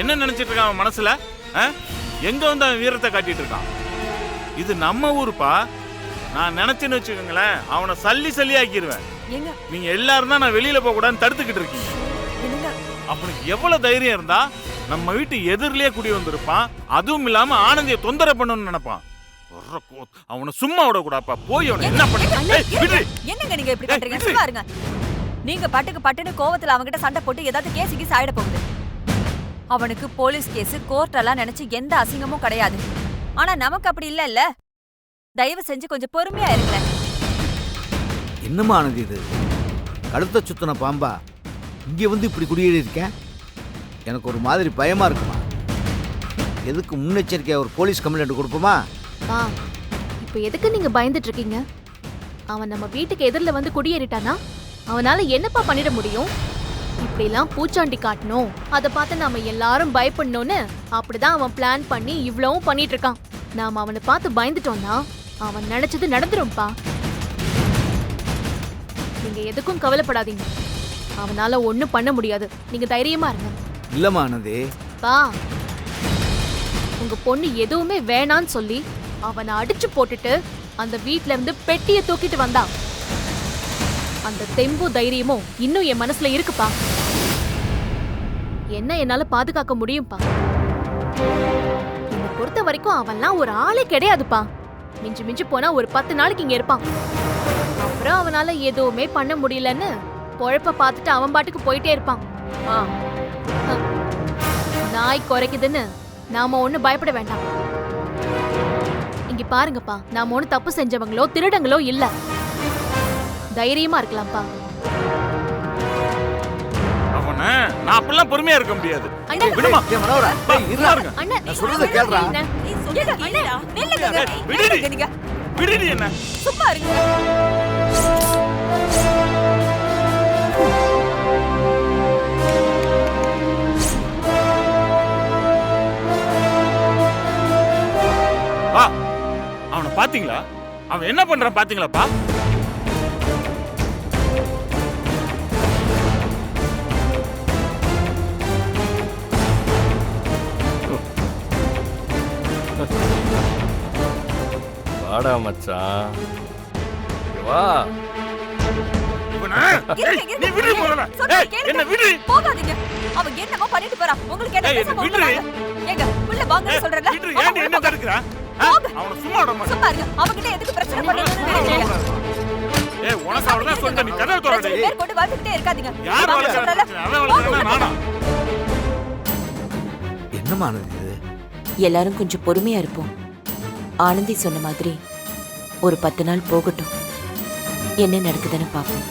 என்ன நினைச்சிட்டு இருக்கான் அவன் மனசுல? எங்க வந்து அவன் வீரத்தை காட்டிட்டு இருக்கான்? இது நம்ம ஊருப்பா. நான் நினைச்சேன்னு வச்சுக்கோங்களேன், அவனை சல்லி சல்லி ஆக்கிடுவேன். நீங்க எல்லாரும் தான் நான் வெளியில போக கூடாதுன்னு தடுத்துக்கிட்டு இருக்கீங்க. அவனுக்கு எவ்வளவு தைரியம் இருந்தா நம்ம வீட்டு எதிரிலேயே குடி வந்திருப்பான். அதுவும் இல்லாம ஆனந்தியை தொந்தரவு பண்ணணும்னு நினைப்பான். அவனை சும்மா விட கூடாப்பா. போய் அவனை என்ன பண்ண? என்னங்க நீங்க இப்படி பண்றீங்க? சும்மா இருங்க. நீங்க பட்டுன்னு கோவத்துல அவன்கிட்ட சண்டை போட்டு ஏதாவது கேஸ் ஆயிட போகுது. அவனுக்கு போலீஸ் கேஸ் கோர்ட் எல்லாம் நினைச்சு எந்த அசிங்கமும் கிடையாது. ஆனா நமக்கு அப்படி இல்ல. தயவு செஞ்சு கொஞ்சம் பொறுமையா இருங்களேன். என்னமா ஆனது இது? கழுத்த சுத்தின பாம்பா இங்க வந்து இப்படி குடியேறி இருக்கேன். எனக்கு ஒரு மாதிரி பயமா இருக்குமா. எதுக்கு முன்னெச்சரிக்கையா ஒரு போலீஸ் கம்ப்ளைண்ட் கொடுப்போமா? இப்போ எதுக்கு நீங்க பயந்துட்டு இருக்கீங்க? அவன் நம்ம வீட்டுக்கு எதிரில வந்து குடியேறிட்டானா அவனால என்னப்பா பண்ணிட முடியும்? இப்படிலாம் பூச்சாண்டி காட்டணும், அதை பார்த்து நாம எல்லாரும் பயப்படணும்னு அப்படிதான் அவன் பிளான் பண்ணி இவ்வளவும் பண்ணிட்டு இருக்கான். நாம அவனை பார்த்து பயந்துட்டோம்னா அவன் நினைச்சது நடந்துரும்பா. நீங்க எதுக்கும் கவலைப்படாதீங்க. அவனால ஒண்ணும் பண்ண முடியாது. நீங்க தைரியமா இருங்க. இல்லம்மா ஆனந்தே. உங்க பொண்ணு எதுவுமே வேணான்னு சொல்லி அவனை அடிச்சு போட்டுட்டு அந்த வீட்ல இருந்து பெட்டியை தூக்கிட்டு வந்தா. அந்த தெம்பு தைரியமும் இன்னும் என் மனசுல இருக்குப்பா. என்ன என்னால பாதுகாக்க முடியும்பா. என்னை பொறுத்த வரைக்கும் அவன்லாம் ஒரு ஆளே கிடையாதுப்பா. மிஞ்சு மிஞ்சு போனா ஒரு 10 நாளைக்கு இங்க இருப்பான். அப்புறம் அவனால எதுவுமே பண்ண முடியலன்னு பொழப்ப பார்த்துட்டு அவன் பாட்டுக்கு போயிட்டே இருப்பான். நாய் குறைக்குதுன்னு நாம ஒண்ணு பயப்பட வேண்டாம். இங்க பாருங்கப்பா, நாம ஒண்ணு தப்பு செஞ்சவங்களோ திருடங்களோ இல்ல. தைரியமா இருக்கலாம்ப்பா. அவனை நான் அப்பெல்லாம் பொறுமையா இருக்க முடியாது. விடுமா மனோரா, இருங்க. நான் சொல்றத கேளுடா. விடுடி என்ன? சும்மா இருங்க. அவனை பாத்தீங்களா? அவன் என்ன பண்றான் பாத்தீங்களாப்பா? வாடா மச்சான், வா. நீ விடு முதல்ல. என்ன விடு. போகாதீங்க. அவ என்னமோ பண்ணிட்டு போறா. உங்களுக்கு என்ன பேச போறீங்க? ஏங்க உள்ள வாங்க சொல்றல. ஏன் என்ன தடுக்குறா? அவன சும்மா விட மாட்டேன். சும்மா இருங்க. அவகிட்ட எதுக்கு பிரச்சனை பண்றீங்கன்னு நினைக்கிறீங்க? ஏய் உனக்கு அவ்வளவுதான் சொந்த. நீ கதவை திறடா. பேர் போட்டு வாழ்ந்துட்டே இருக்காதீங்க. யார் சொல்றல? அவன் வளர்க்கறனா நானா? என்னமா ஆனது இது? எல்லாரும் கொஞ்சம் பொறுமையா இருப்போம். ஆனந்தி சொன்ன மாதிரி ஒரு 10 நாள் போகட்டும். என்ன நடக்குதுன்னு பாப்போம்.